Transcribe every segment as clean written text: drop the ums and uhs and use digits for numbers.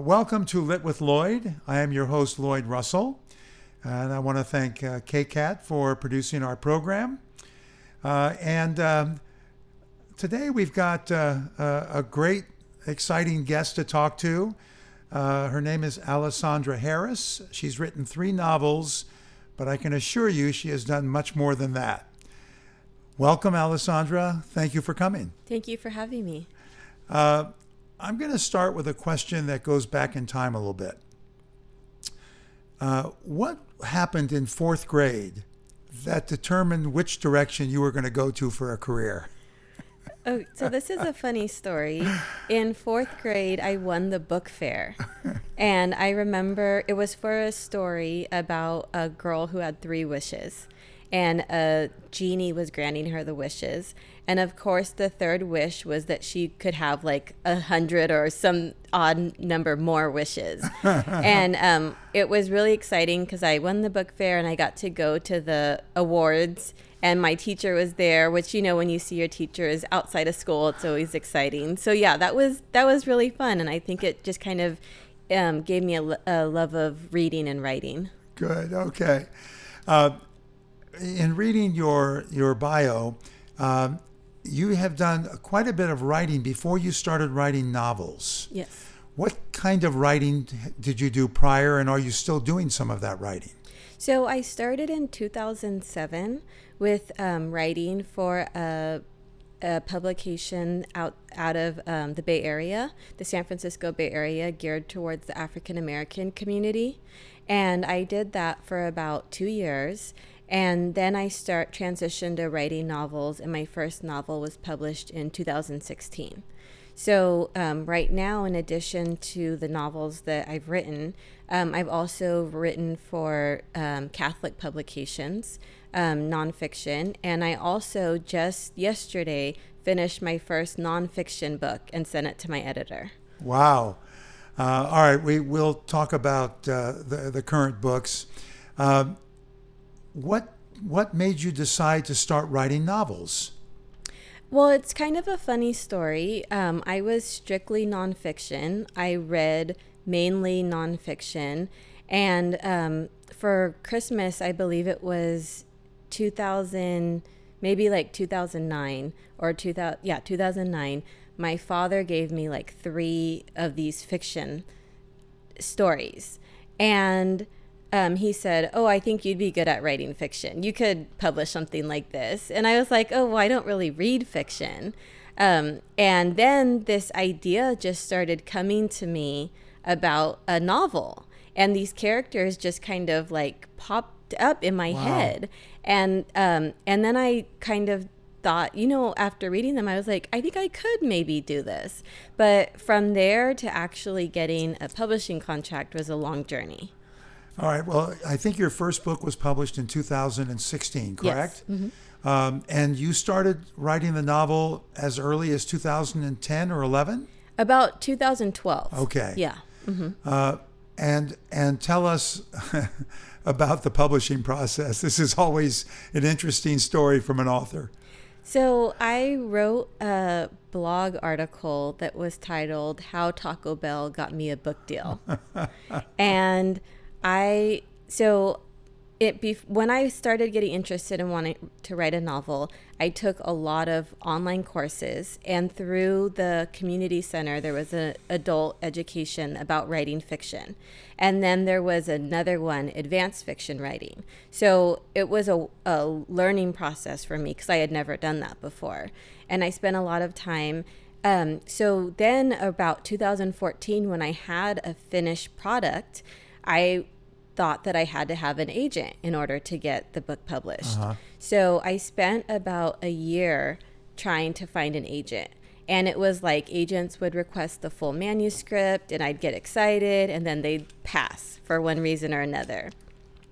Welcome to Lit with Lloyd. I am your host, Lloyd Russell, and I want to thank KCAT for producing our program. And today we've got a great, exciting guest to talk to. Her name is Alessandra Harris. She's written 3 novels, but I can assure you she has done much more than that. Welcome, Alessandra. Thank you for coming. Thank you for having me. I'm going to start with a question that goes back in time a little bit. What happened in 4th grade that determined which direction you were going to go to for a career? Oh, so this is a funny story. In 4th grade, I won the book fair. And I remember it was for a story about a girl who had 3 wishes. And a genie was granting her the wishes. And of course, the 3rd wish was that she could have like 100 or some odd number more wishes. And it was really exciting because I won the book fair and I got to go to the awards. And my teacher was there, which, you know, when you see your teachers outside of school, it's always exciting. So, yeah, that was really fun. And I think it just kind of gave me a love of reading and writing. Good. Okay. In reading your bio, you have done quite a bit of writing before you started writing novels. Yes. What kind of writing did you do prior, and are you still doing some of that writing? So I started in 2007 with writing for a publication out of the Bay Area, the San Francisco Bay Area, geared towards the African American community. And I did that for about 2 years. And then I transitioned to writing novels, and my first novel was published in 2016. So right now, in addition to the novels that I've written, I've also written for Catholic publications, nonfiction, and I also just yesterday finished my first nonfiction book and sent it to my editor. Wow. All right, we'll talk about the current books. What made you decide to start writing novels? Well, it's kind of a funny story. I was strictly nonfiction. I read mainly nonfiction. And for Christmas, I believe it was 2000, maybe like 2009 or 2009. My father gave me like 3 of these fiction stories. And he said, "Oh, I think you'd be good at writing fiction. You could publish something like this." And I was like, "Oh, well, I don't really read fiction." And then this idea just started coming to me about a novel. And these characters just kind of like popped up in my head. And then I kind of thought, you know, after reading them, I was like, I think I could maybe do this. But from there to actually getting a publishing contract was a long journey. All right. Well, I think your first book was published in 2016, correct? Yes. Mm-hmm. And you started writing the novel as early as 2010 or 11? About 2012. Okay. Yeah. Mm-hmm. And tell us about the publishing process. This is always an interesting story from an author. So I wrote a blog article that was titled "How Taco Bell Got Me a Book Deal." And when I started getting interested in wanting to write a novel, I took a lot of online courses, and through the community center, there was an adult education about writing fiction. And then there was another one, advanced fiction writing. So it was a learning process for me because I had never done that before. And I spent a lot of time. So then about 2014, when I had a finished product, I thought that I had to have an agent in order to get the book published. Uh-huh. So I spent about a year trying to find an agent. And it was like agents would request the full manuscript and I'd get excited and then they'd pass for one reason or another.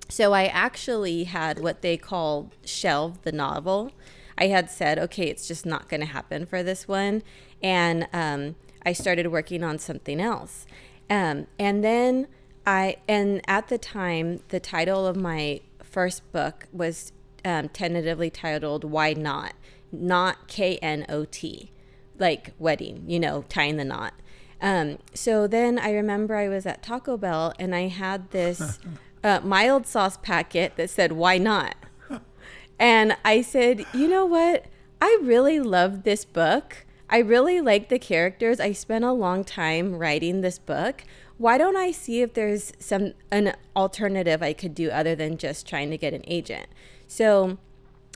So I actually had what they call shelved the novel. I had said, okay, it's just not going to happen for this one. And I started working on something else. And then at the time, the title of my first book was tentatively titled "Why Not?" Not KNOT, like wedding, tying the knot. So then I remember I was at Taco Bell and I had this mild sauce packet that said, "Why not?" And I said, you know what? I really love this book. I really like the characters. I spent a long time writing this book. Why don't I see if there's an alternative I could do other than just trying to get an agent? So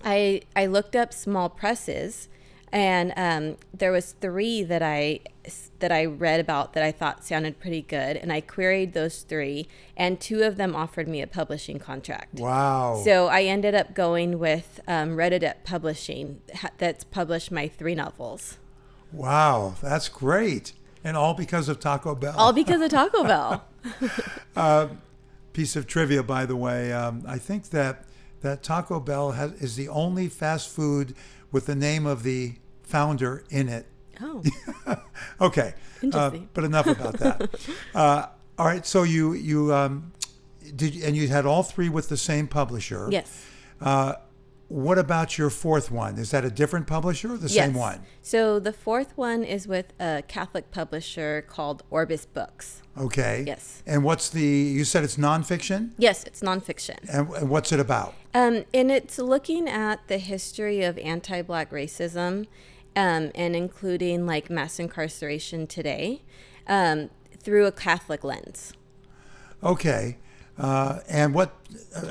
I looked up small presses, and there was 3 that I read about that I thought sounded pretty good, and I queried those 3, and 2 of them offered me a publishing contract. Wow. So I ended up going with Reddit Publishing that's published my 3 novels. Wow, that's great. And all because of Taco Bell. All because of Taco Bell. Piece of trivia, by the way. I think that Taco Bell is the only fast food with the name of the founder in it. Oh. Okay. Interesting. But enough about that. All right. So you did, and you had all 3 with the same publisher. Yes. What about your 4th one? Is that a different publisher or the same one? So the 4th one is with a Catholic publisher called Orbis Books. Okay. Yes. And you said it's nonfiction? Yes, it's nonfiction. And what's it about? And it's looking at the history of anti-Black racism, and including like mass incarceration today, through a Catholic lens. Okay. And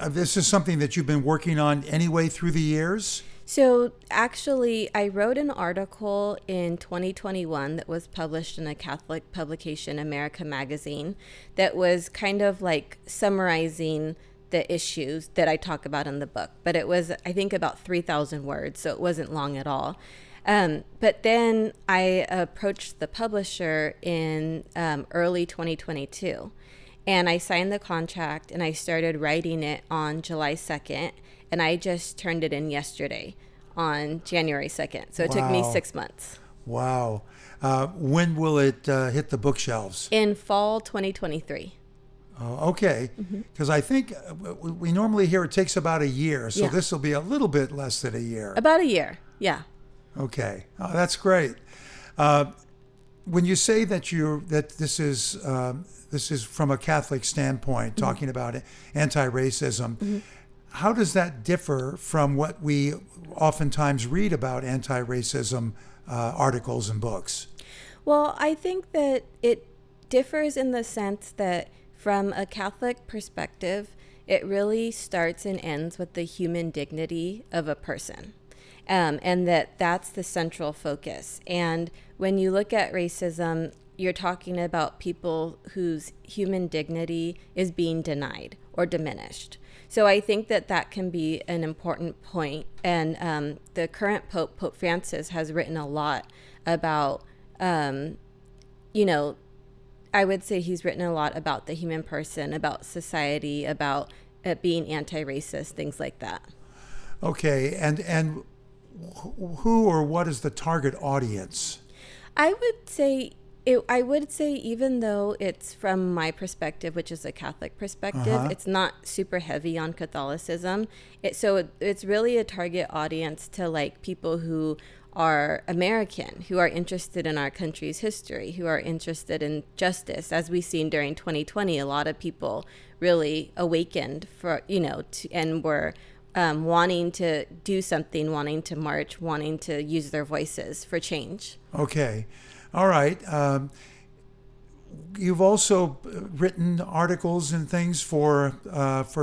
this is something that you've been working on anyway through the years? So actually, I wrote an article in 2021 that was published in a Catholic publication, America Magazine, that was kind of like summarizing the issues that I talk about in the book. But it was, I think, about 3,000 words, so it wasn't long at all. But then I approached the publisher in early 2022. And I signed the contract and I started writing it on July 2nd. And I just turned it in yesterday on January 2nd. So it took me 6 months. Wow. When will it hit the bookshelves? In fall 2023. Oh, okay. Because I think we normally hear it takes about a year. So this will be a little bit less than a year. About a year. Yeah. Okay. Oh, that's great. When you say that this is from a Catholic standpoint, talking about anti-racism. How does that differ from what we oftentimes read about anti-racism articles and books? Well, I think that it differs in the sense that from a Catholic perspective, it really starts and ends with the human dignity of a person. And that's the central focus. And when you look at racism, you're talking about people whose human dignity is being denied or diminished. So I think that can be an important point. And the current Pope, Pope Francis, has written a lot about, I would say he's written a lot about the human person, about society, about being anti-racist, things like that. Okay, and who or what is the target audience? I would say even though it's from my perspective, which is a Catholic perspective, it's not super heavy on Catholicism. It's really a target audience to like people who are American, who are interested in our country's history, who are interested in justice. As we've seen during 2020, a lot of people really awakened and were wanting to do something, wanting to march, wanting to use their voices for change. Okay. All right. You've also written articles and things for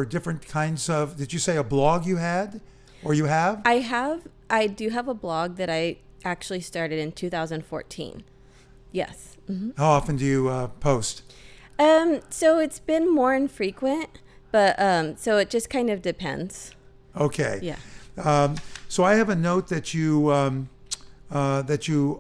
different kinds of, did you say a blog you had or you have? I do have a blog that I actually started in 2014. Yes. Mm-hmm. How often do you post? So it's been more infrequent, but so it just kind of depends. Okay. Yeah. So I have a note that you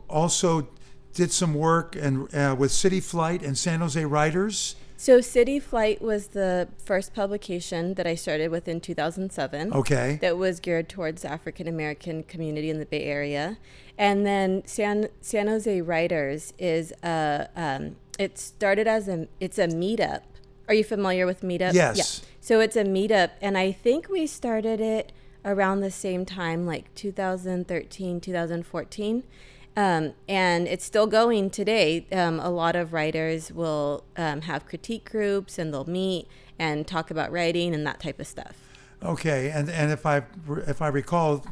also did some work with City Flight and San Jose Writers. So City Flight was the first publication that I started with in 2007. Okay. That was geared towards the African American community in the Bay Area. And then San Jose Writers is it started as it's a meetup. Are you familiar with meetup? Yes. Yeah. So it's a meetup, and I think we started it around the same time, like 2013, 2014. And it's still going today. A lot of writers will have critique groups, and they'll meet and talk about writing and that type of stuff. Okay, and if I recall,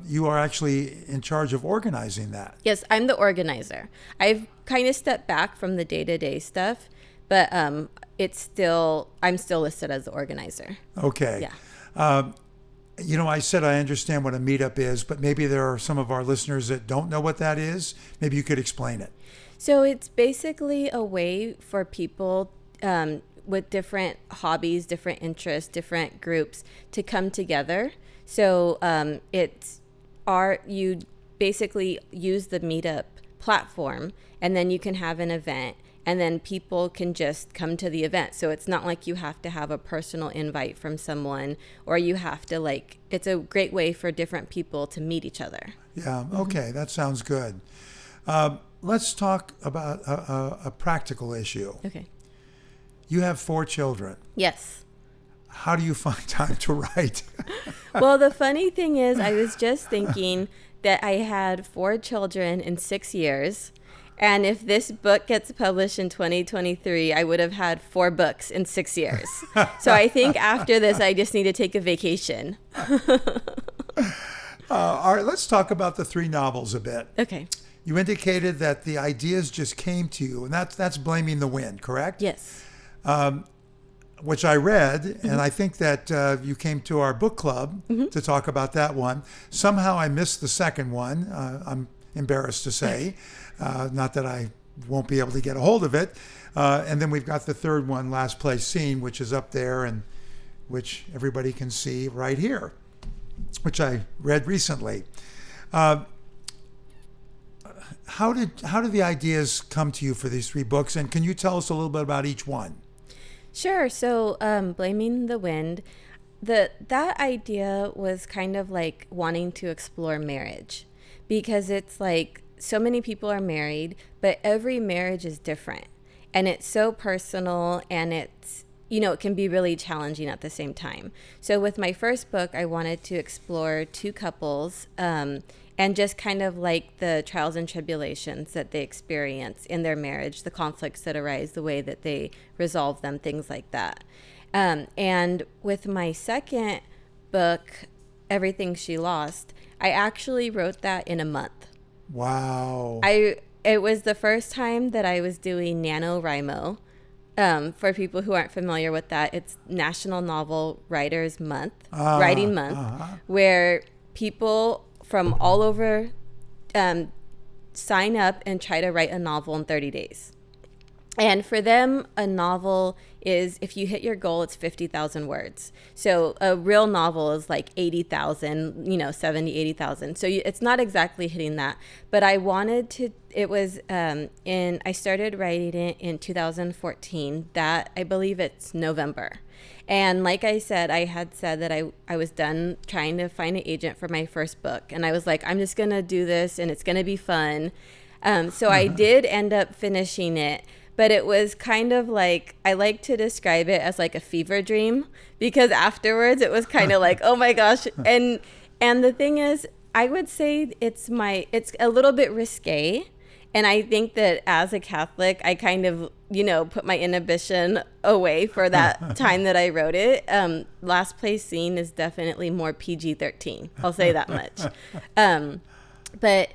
you are actually in charge of organizing that. Yes, I'm the organizer. I've kind of stepped back from the day-to-day stuff, but I'm still listed as the organizer. Okay. Yeah. I said I understand what a meetup is, but maybe there are some of our listeners that don't know what that is. Maybe you could explain it. So it's basically a way for people with different hobbies, different interests, different groups to come together. So you basically use the meetup platform, and then you can have an event, and then people can just come to the event. So it's not like you have to have a personal invite from someone, or you have to it's a great way for different people to meet each other. Yeah, okay, that sounds good. Let's talk about a practical issue. Okay. You have 4 children. Yes. How do you find time to write? Well, the funny thing is, I was just thinking that I had 4 children in 6 years. And if this book gets published in 2023, I would have had 4 books in 6 years. So I think after this, I just need to take a vacation. All right, let's talk about the 3 novels a bit. Okay. You indicated that the ideas just came to you, and that's Blaming the Wind, correct? Yes. Which I read, and I think that you came to our book club to talk about that one. Somehow I missed the second one, I'm embarrassed to say. Not that I won't be able to get a hold of it. And then we've got the third one, Last Place Seen, which is up there and which everybody can see right here, which I read recently. How did the ideas come to you for these 3 books? And can you tell us a little bit about each one? Sure. So Blaming the Wind, that idea was kind of like wanting to explore marriage, because it's like so many people are married, but every marriage is different, and it's so personal, and it's, it can be really challenging at the same time. So with my first book, I wanted to explore 2 couples and just kind of like the trials and tribulations that they experience in their marriage, the conflicts that arise, the way that they resolve them, things like that. And with my second book, Everything She Lost, I actually wrote that in a month. Wow. It was the first time that I was doing NaNoWriMo. For people who aren't familiar with that, it's National Novel Writers Month, Writing Month, where people from all over sign up and try to write a novel in 30 days. And for them, a novel is, if you hit your goal, it's 50,000 words. So a real novel is like 80,000, 70, 80,000. So it's not exactly hitting that. But I wanted to, I started writing it in 2014. That, I believe it's November. And like I said, I had said that I was done trying to find an agent for my first book. And I was like, I'm just going to do this and it's going to be fun. So I did end up finishing it. But it was kind of like, I like to describe it as like a fever dream, because afterwards it was kind of like, oh my gosh. And the thing is, I would say it's a little bit risque. And I think that as a Catholic, I kind of, put my inhibition away for that time that I wrote it. Last Place Seen is definitely more PG-13. I'll say that much. But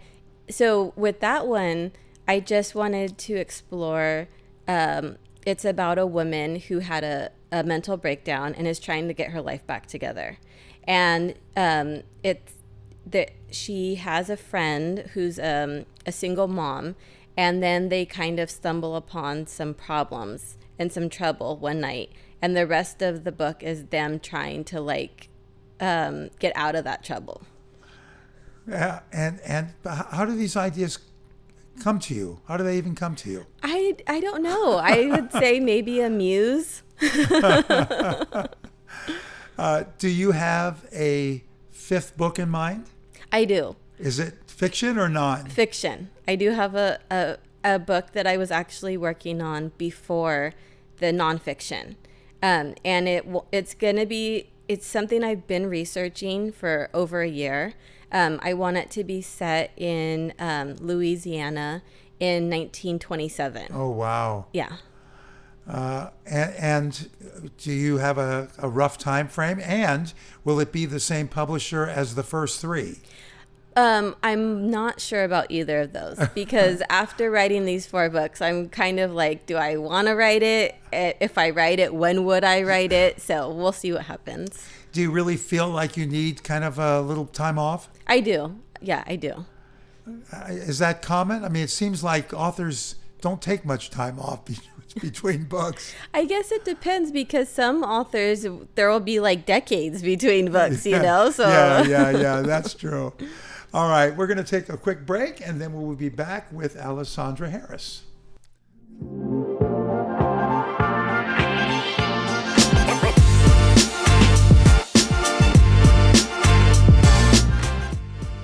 so with that one, I just wanted to explore, it's about a woman who had a mental breakdown and is trying to get her life back together. And it's that she has a friend who's a single mom, and then they kind of stumble upon some problems and some trouble one night. And the rest of the book is them trying to get out of that trouble. Yeah, and how do these ideas come to you? How do they even come to you? I don't know. I would say maybe a muse. Do you have a 5th book in mind? I do. Is it fiction or non? Fiction. I do have a book that I was actually working on before the nonfiction. And it's something I've been researching for over a year. I want it to be set in Louisiana in 1927. Oh, wow. Yeah. And do you have a rough time frame? And will it be the same publisher as the first three? I'm not sure about either of those because after writing these 4 books, I'm kind of like, do I want to write it? If I write it, when would I write it? So we'll see what happens. Do you really feel like you need kind of a little time off? I do. Yeah, I do. Is that common? I mean, it seems like authors don't take much time off between books. I guess it depends because some authors, there will be like decades between books, you know? So Yeah, that's true. All right, we're going to take a quick break and then we'll be back with Alessandra Harris.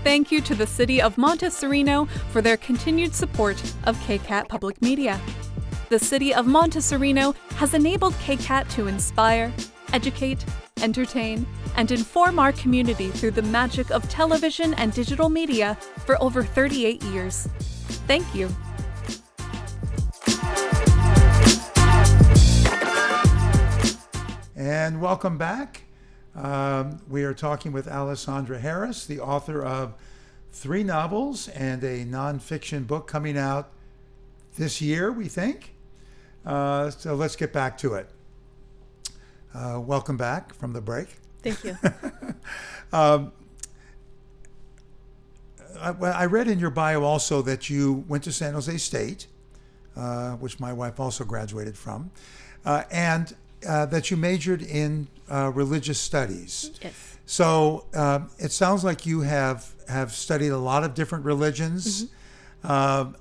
Thank you to the City of Montessorino for their continued support of KCAT Public Media. The City of Montessorino has enabled KCAT to inspire, educate, entertain, and inform our community through the magic of television and digital media for over 38 years. Thank you. And welcome back. We are talking with Alessandra Harris, the author of 3 novels and a nonfiction book coming out this year, we think. So let's get back to it. Welcome back from the break. Thank you. I read in your bio also that you went to San Jose State, which my wife also graduated from, and that you majored in religious studies. Yes. So it sounds like you have studied a lot of different religions. How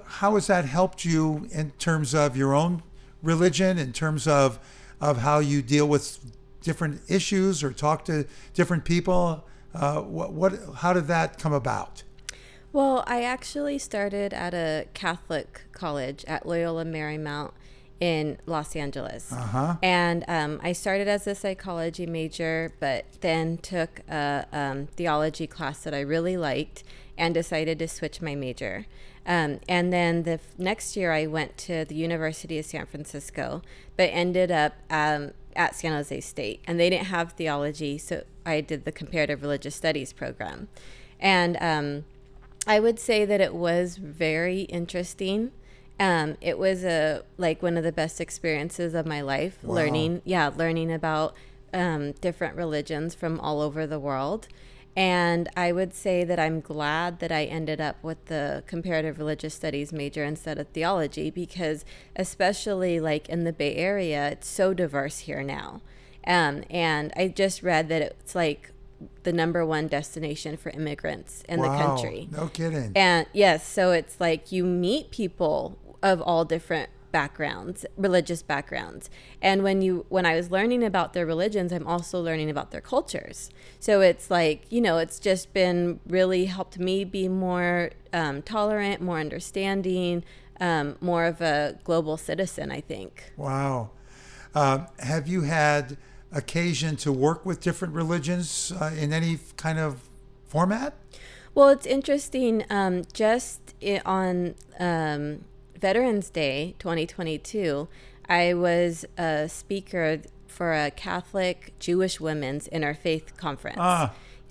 has that helped you in terms of your own religion, in terms of how you deal with different issues or talk to different people? How did that come about? Well, I actually started at a Catholic college at Loyola Marymount in Los Angeles. And I started as a psychology major, but then took a theology class that I really liked and decided to switch my major. And then the next year I went to the University of San Francisco, but ended up at San Jose State. And they didn't have theology, so I did the comparative religious studies program. And I would say that it was very interesting. It was one of the best experiences of my life. Wow. learning about different religions from all over the world. And I would say that I'm glad that I ended up with the comparative religious studies major instead of theology, because especially like in the Bay Area, it's so diverse here now. And I just read that it's like the #1 destination for immigrants in the country. No kidding. And yes, so it's like you meet people of all different backgrounds, religious backgrounds. And when I was learning about their religions, I'm also learning about their cultures. So it's like, it's just been really helped me be more tolerant, more understanding, more of a global citizen, I think. Wow. Have you had occasion to work with different religions in any kind of format? Well, it's interesting. On Veterans Day 2022, I was a speaker for a Catholic Jewish women's interfaith conference.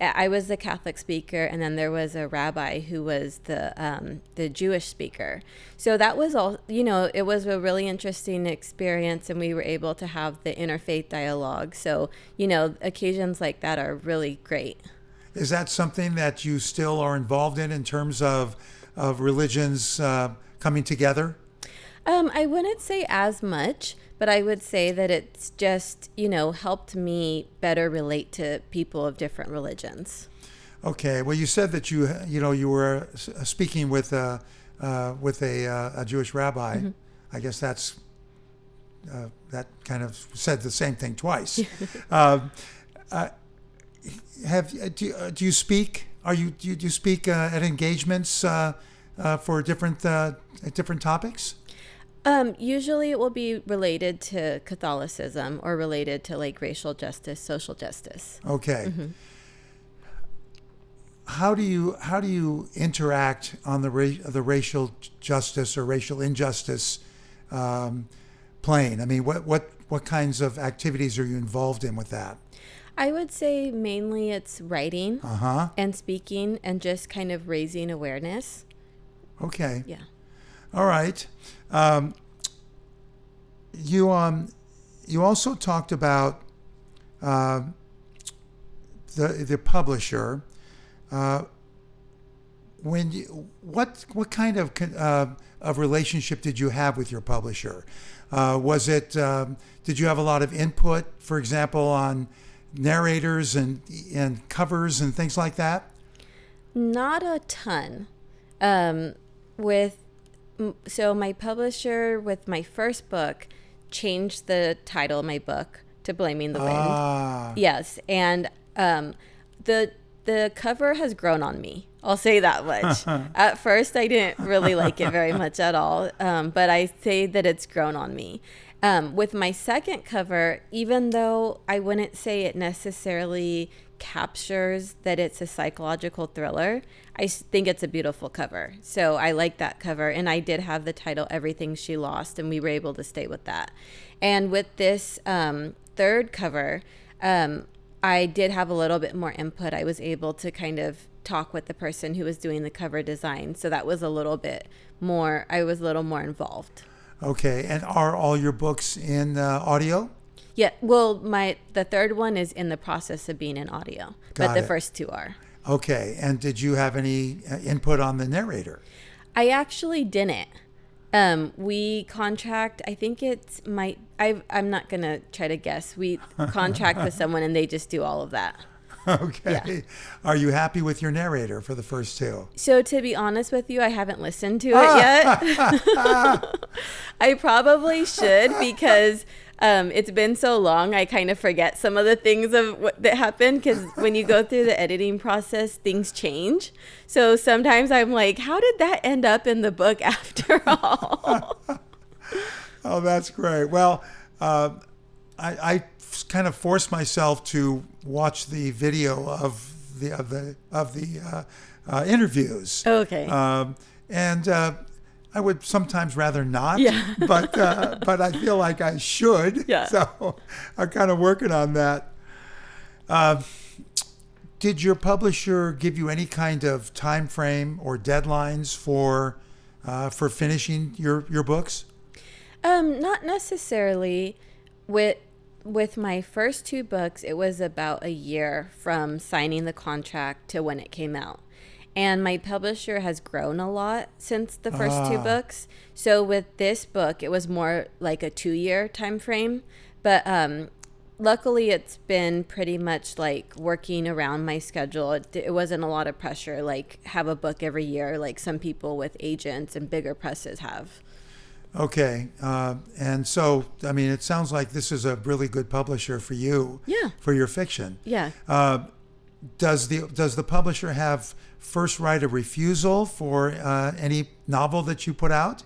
I was the Catholic speaker, and then there was a rabbi who was the Jewish speaker. So that was all, it was a really interesting experience, and we were able to have the interfaith dialogue. So, occasions like that are really great. Is that something that you still are involved in terms of religions coming together? I wouldn't say as much, but I would say that it's just, helped me better relate to people of different religions. Okay. Well, you said that you were speaking with a Jewish rabbi. Mm-hmm. I guess that kind of said the same thing twice. Do you speak? Do you speak at engagements for different topics? Usually it will be related to Catholicism or related to like racial justice, social justice. Okay. Mm-hmm. how do you interact on the racial justice or racial injustice plane? I mean, what kinds of activities are you involved in with that? I would say mainly it's writing and speaking and just kind of raising awareness. Okay. Yeah. All right. You also talked about the publisher. What kind of relationship did you have with your publisher? Was it did you have a lot of input, for example, on narrators and covers and things like that? Not a ton. So my publisher with my first book changed the title of my book to Blaming the Wind. Yes, and the cover has grown on me. I'll say that much. At first, I didn't really like it very much at all, but I say that it's grown on me. With my second cover, even though I wouldn't say it necessarily captures that it's a psychological thriller, I think it's a beautiful cover. So I like that cover, and I did have the title Everything She Lost, and we were able to stay with that. And with this third cover, I did have a little bit more input. I was able to kind of talk with the person who was doing the cover design, so that was a little bit more, I was a little more involved. Okay, and are all your books in audio? Yeah, well, the third one is in the process of being in audio, but the first two are. Okay, and did you have any input on the narrator? I actually didn't. We contract, I think I'm not going to try to guess. We contract with someone and they just do all of that. Okay. Yeah. Are you happy with your narrator for the first two? So to be honest with you, I haven't listened to it yet. I probably should because it's been so long. I kind of forget some of the things that happened because when you go through the editing process, things change. So sometimes I'm like, how did that end up in the book after all? Oh, that's great. Well, I kind of forced myself to watch the video of the interviews. Okay. And I would sometimes rather not. Yeah. but I feel like I should. Yeah. So I'm kind of working on that. Did your publisher give you any kind of time frame or deadlines for finishing your books? Not necessarily. With my first two books, it was about a year from signing the contract to when it came out. And my publisher has grown a lot since the first two books. So with this book, it was more like a 2-year time frame. But luckily, it's been pretty much like working around my schedule. It wasn't a lot of pressure, like have a book every year, like some people with agents and bigger presses have. Okay. And so, I mean, it sounds like this is a really good publisher for you. Yeah. For your fiction. Yeah. Does the publisher have first right of refusal for any novel that you put out?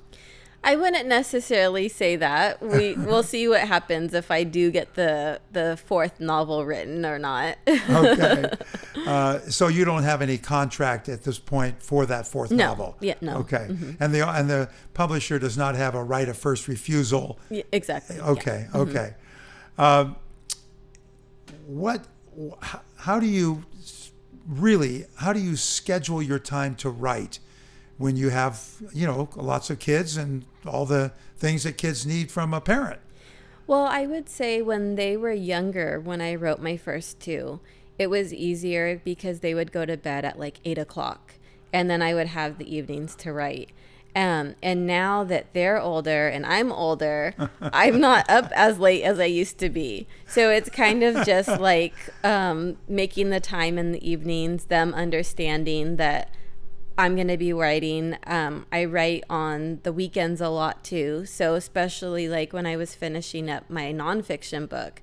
I wouldn't necessarily say that. We'll see what happens if I do get the fourth novel written or not. Okay. So you don't have any contract at this point for that fourth novel? Yeah, no. Okay. Mm-hmm. And the publisher does not have a right of first refusal? Yeah, exactly. Okay. Yeah. Okay. How do you schedule your time to write when you have, lots of kids and all the things that kids need from a parent? Well, I would say when they were younger, when I wrote my first two, it was easier because they would go to bed at like 8:00 and then I would have the evenings to write. And now that they're older and I'm older, I'm not up as late as I used to be. So it's kind of just like making the time in the evenings, them understanding that I'm going to be writing. I write on the weekends a lot too. So especially like when I was finishing up my nonfiction book,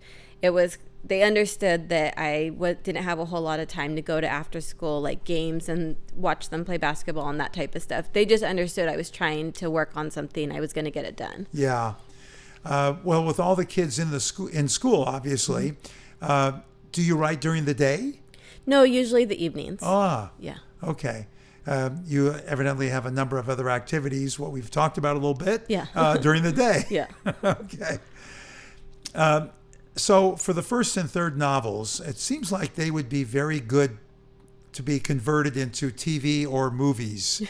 they understood that I didn't have a whole lot of time to go to after school like games and watch them play basketball and that type of stuff. They just understood I was trying to work on something. I was going to get it done. Yeah. Well, with all the kids in school, obviously, do you write during the day? No, usually the evenings. Ah, Yeah. okay. You evidently have a number of other activities, what we've talked about a little bit, Yeah. during the day. Yeah. Okay. So for the first and third novels, it seems like they would be very good to be converted into TV or movies.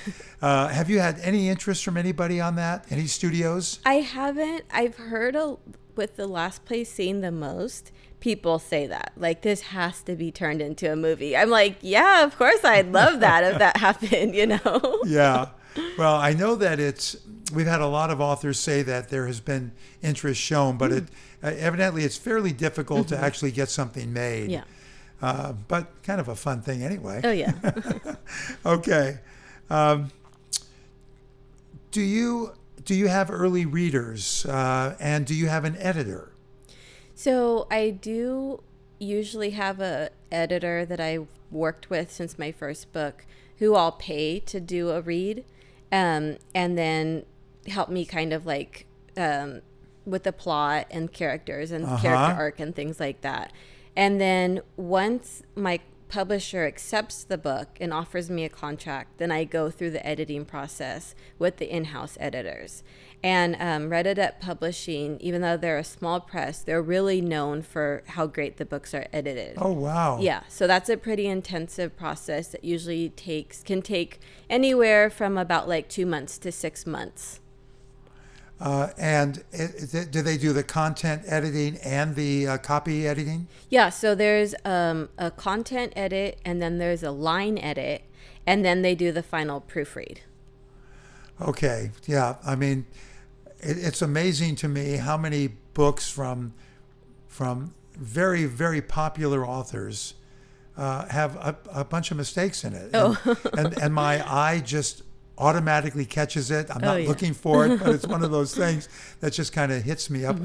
Have you had any interest from anybody on that? Any studios? I haven't. I've heard with The Last Place Seen the Most, people say that. Like, this has to be turned into a movie. I'm like, yeah, of course I'd love that if that happened, you know? Yeah. Well, I know that we've had a lot of authors say that there has been interest shown, but evidently it's fairly difficult to actually get something made. Yeah. But kind of a fun thing anyway. Oh, yeah. Okay. Do you have early readers, and do you have an editor? So I do usually have a editor that I worked with since my first book, who I'll pay to do a read, and then help me kind of like with the plot and characters and character arc and things like that. And then once my publisher accepts the book and offers me a contract, then I go through the editing process with the in-house editors. And Red Adept Publishing, even though they're a small press, they're really known for how great the books are edited. Oh, wow. Yeah, so that's a pretty intensive process that usually can take anywhere from about like 2 months to 6 months. And do they do the content editing and the copy editing? Yeah, so there's a content edit, and then there's a line edit, and then they do the final proofread. Okay, yeah. I mean, it's amazing to me how many books from very, very popular authors have a bunch of mistakes in it. Oh. and my eye just automatically catches it. I'm not looking for it, but it's one of those things that just kind of hits me up,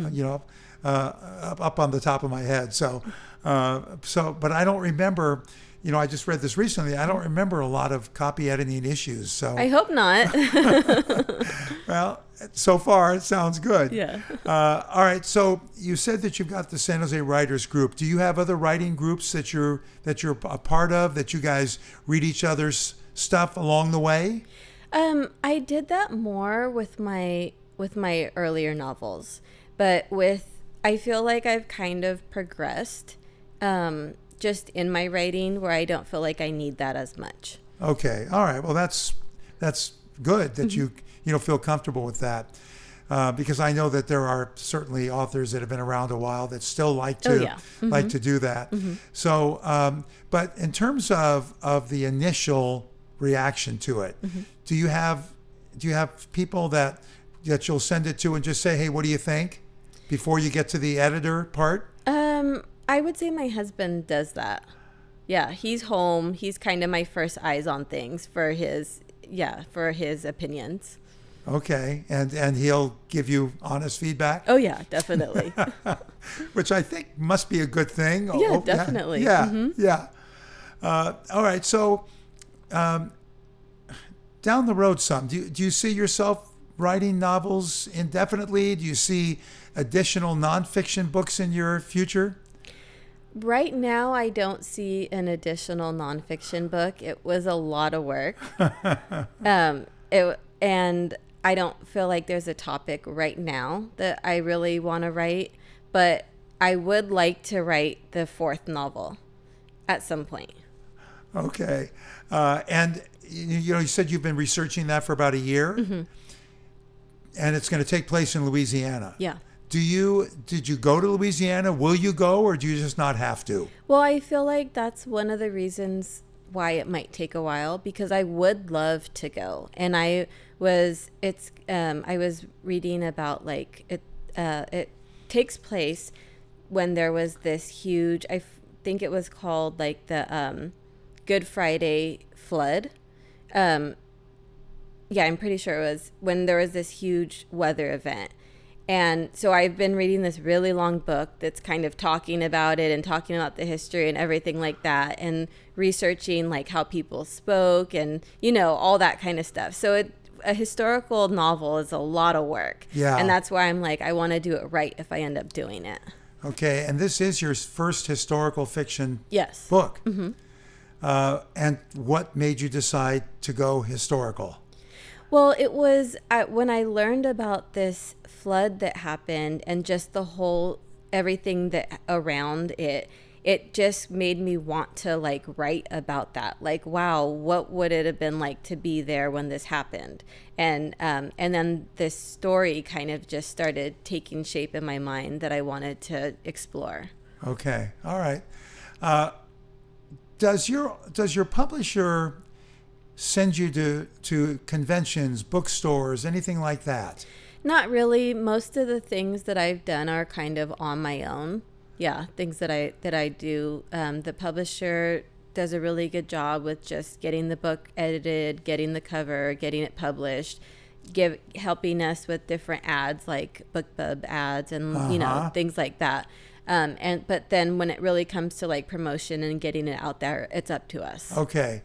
up on the top of my head. So, but I don't remember. I just read this recently. I don't remember a lot of copy editing issues. So I hope not. Well, so far it sounds good. Yeah. All right. So you said that you've got the San Jose Writers Group. Do you have other writing groups that you're a part of, that you guys read each other's stuff along the way? I did that more with my earlier novels, but I feel like I've kind of progressed just in my writing, where I don't feel like I need that as much. Okay. All right. Well, that's good that you feel comfortable with that, because I know that there are certainly authors that have been around a while that still like to like to do that. So, but in terms of the initial reaction to it, do you have people that you'll send it to and just say, hey, what do you think, before you get to the editor part? I would say my husband does that. Yeah, he's home. He's kind of my first eyes on things for his opinions. Okay, and he'll give you honest feedback? Oh yeah, definitely. Which I think must be a good thing. Yeah, definitely. Yeah. All right, so down the road some, do you see yourself writing novels indefinitely? Do you see additional nonfiction books in your future? Right now, I don't see an additional nonfiction book. It was a lot of work. And I don't feel like there's a topic right now that I really want to write, but I would like to write the fourth novel at some point. Okay. And you said you've been researching that for about a year, and it's going to take place in Louisiana. Yeah. Did you go to Louisiana? Will you go, or do you just not have to? Well, I feel like that's one of the reasons why it might take a while, because I would love to go. And I was reading about it takes place when there was this huge, I think it was called like the Good Friday flood. I'm pretty sure it was when there was this huge weather event. And so I've been reading this really long book that's kind of talking about it and talking about the history and everything like that, and researching like how people spoke and, all that kind of stuff. So a historical novel is a lot of work. Yeah. And that's why I'm like, I want to do it right if I end up doing it. Okay. And this is your first historical fiction Yes. book. And what made you decide to go historical? Well, it was when I learned about this flood that happened and just the whole everything that around it. It just made me want to like write about that. Like, wow, what would it have been like to be there when this happened? And then this story kind of just started taking shape in my mind that I wanted to explore. Okay, all right. Does your publisher send you to conventions, bookstores, anything like that? Not really. Most of the things that I've done are kind of on my own. Yeah, things that I do. The publisher does a really good job with just getting the book edited, getting the cover, getting it published, helping us with different ads like BookBub ads and things like that. But then when it really comes to like promotion and getting it out there, it's up to us. Okay.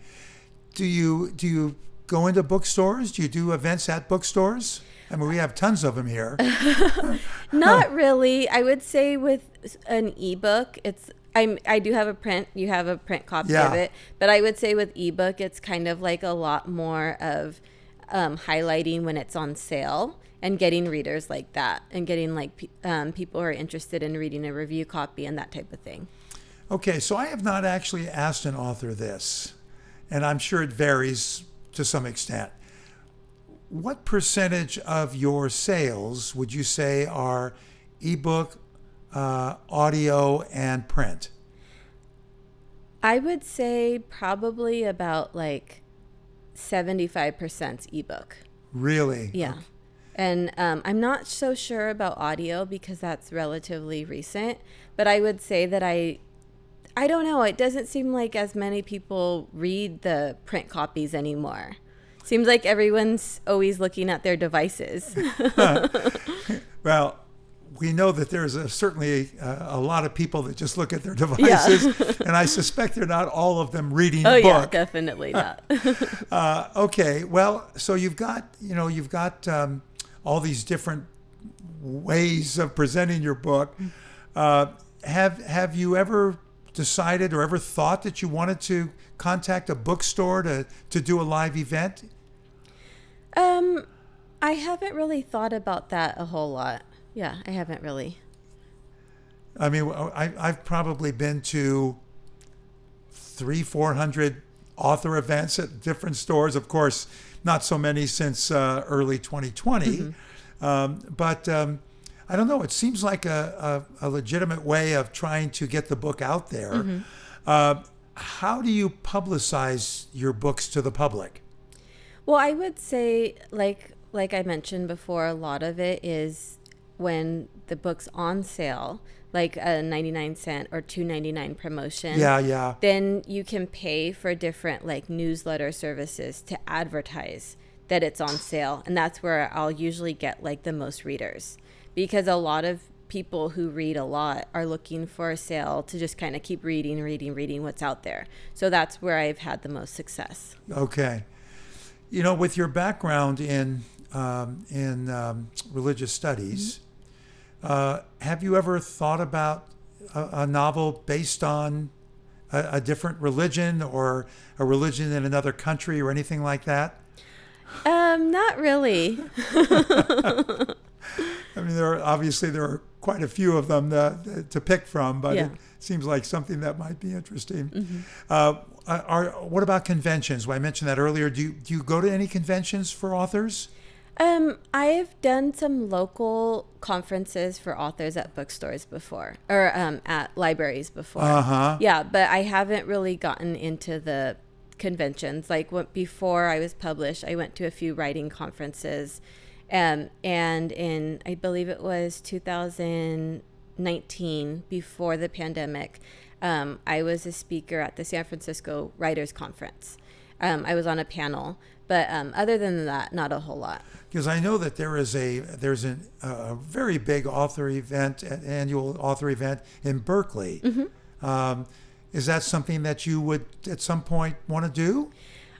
Do you go into bookstores? Do you do events at bookstores? I mean, we have tons of them here. Not really. I would say with an ebook, I do have a print. You have a print copy of it, but I would say with ebook, it's kind of like a lot more of highlighting when it's on sale and getting readers like that, and getting like people who are interested in reading a review copy and that type of thing. Okay, so I have not actually asked an author this, and I'm sure it varies to some extent. What percentage of your sales would you say are ebook, audio, and print? I would say probably about like 75% ebook. Really? Yeah. Okay. And I'm not so sure about audio because that's relatively recent, but I would say that I don't know. It doesn't seem like as many people read the print copies anymore. Seems like everyone's always looking at their devices. Well, we know that there's certainly a lot of people that just look at their devices, and I suspect they're not all of them reading a book. Yeah, definitely not. Okay, well, so you've got all these different ways of presenting your book. Have you ever decided or ever thought that you wanted to contact a bookstore to do a live event? I haven't really thought about that a whole lot. Yeah, I haven't really. I mean, I've probably been to 300-400 author events at different stores. Of course, not so many since early 2020. But I don't know. It seems like a legitimate way of trying to get the book out there. How do you publicize your books to the public? Well, I would say, like I mentioned before, a lot of it is when the book's on sale, like a 99-cent or $2.99 promotion. Yeah. Then you can pay for different like newsletter services to advertise that it's on sale, and that's where I'll usually get like the most readers, because a lot of people who read a lot are looking for a sale to just kind of keep reading what's out there. So that's where I've had the most success. Okay. You know, with your background in religious studies, have you ever thought about a novel based on a different religion or a religion in another country or anything like that? Not really. I mean, there are quite a few of them to pick from, but it seems like something that might be interesting. What about conventions? Well, I mentioned that earlier. Do you go to any conventions for authors? I've done some local conferences for authors at bookstores before, or at libraries before. Yeah, but I haven't really gotten into the conventions. Like before I was published, I went to a few writing conferences, and in, I believe it was 2019, before the pandemic, I was a speaker at the San Francisco Writers Conference. I was on a panel, but other than that, not a whole lot. Because I know that there's a very big author event, an annual author event in Berkeley. Is that something that you would at some point want to do?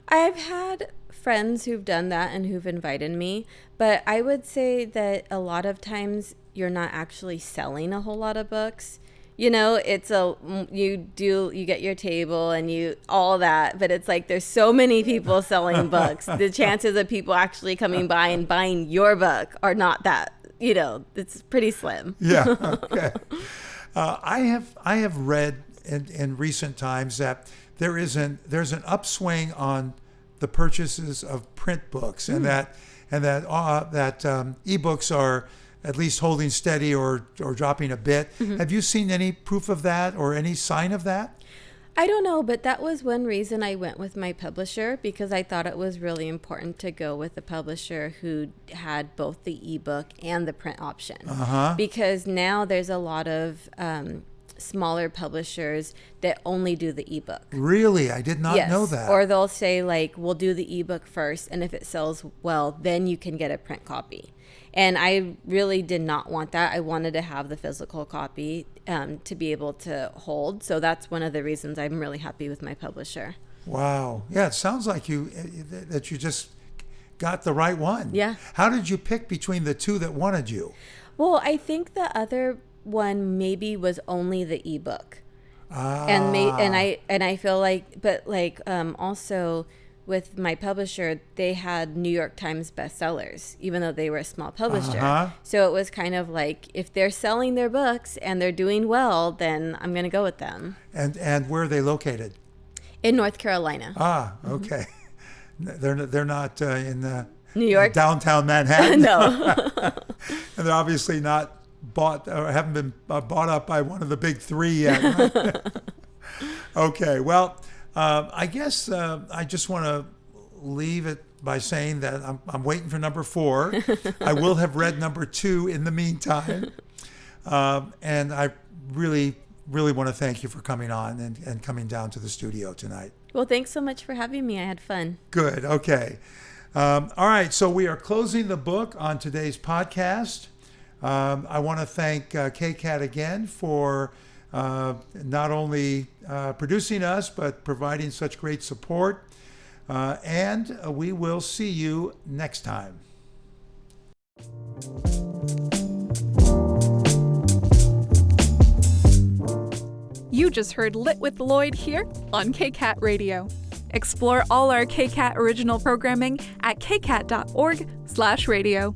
I've had friends who've done that and who've invited me, but I would say that a lot of times you're not actually selling a whole lot of books. it's you get your table and all that, but it's like there's so many people selling books. The chances of people actually coming by and buying your book are not that, it's pretty slim. Yeah. Okay. I have read in recent times that there's an upswing on the purchases of print books, and that ebooks are at least holding steady or dropping a bit. Mm-hmm. Have you seen any proof of that or any sign of that? I don't know, but that was one reason I went with my publisher, because I thought it was really important to go with a publisher who had both the ebook and the print option. Uh-huh. Because now there's a lot of smaller publishers that only do the ebook. Really? I did not know that. Or they'll say, like, we'll do the ebook first, and if it sells well, then you can get a print copy. And I really did not want that. I wanted to have the physical copy to be able to hold. So that's one of the reasons I'm really happy with my publisher. Wow. Yeah, it sounds like that you just got the right one. Yeah. How did you pick between the two that wanted you? Well, I think the other one maybe was only the ebook. And I feel like, but like also with my publisher, they had New York Times bestsellers, even though they were a small publisher. Uh-huh. So it was kind of like, if they're selling their books and they're doing well, then I'm going to go with them. And where are they located? In North Carolina. Ah, okay. They're not in New York, downtown Manhattan. No. And they're obviously not bought or haven't been bought up by one of the big three yet. Right? Okay. Well, I guess I just want to leave it by saying that I'm waiting for number 4. I will have read number 2 in the meantime. And I really, really want to thank you for coming on and coming down to the studio tonight. Well, thanks so much for having me. I had fun. Good. Okay. All right. So we are closing the book on today's podcast. I want to thank KCAT again for not only producing us, but providing such great support. And we will see you next time. You just heard Lit with Lloyd here on KCAT Radio. Explore all our KCAT original programming at kcat.org/radio.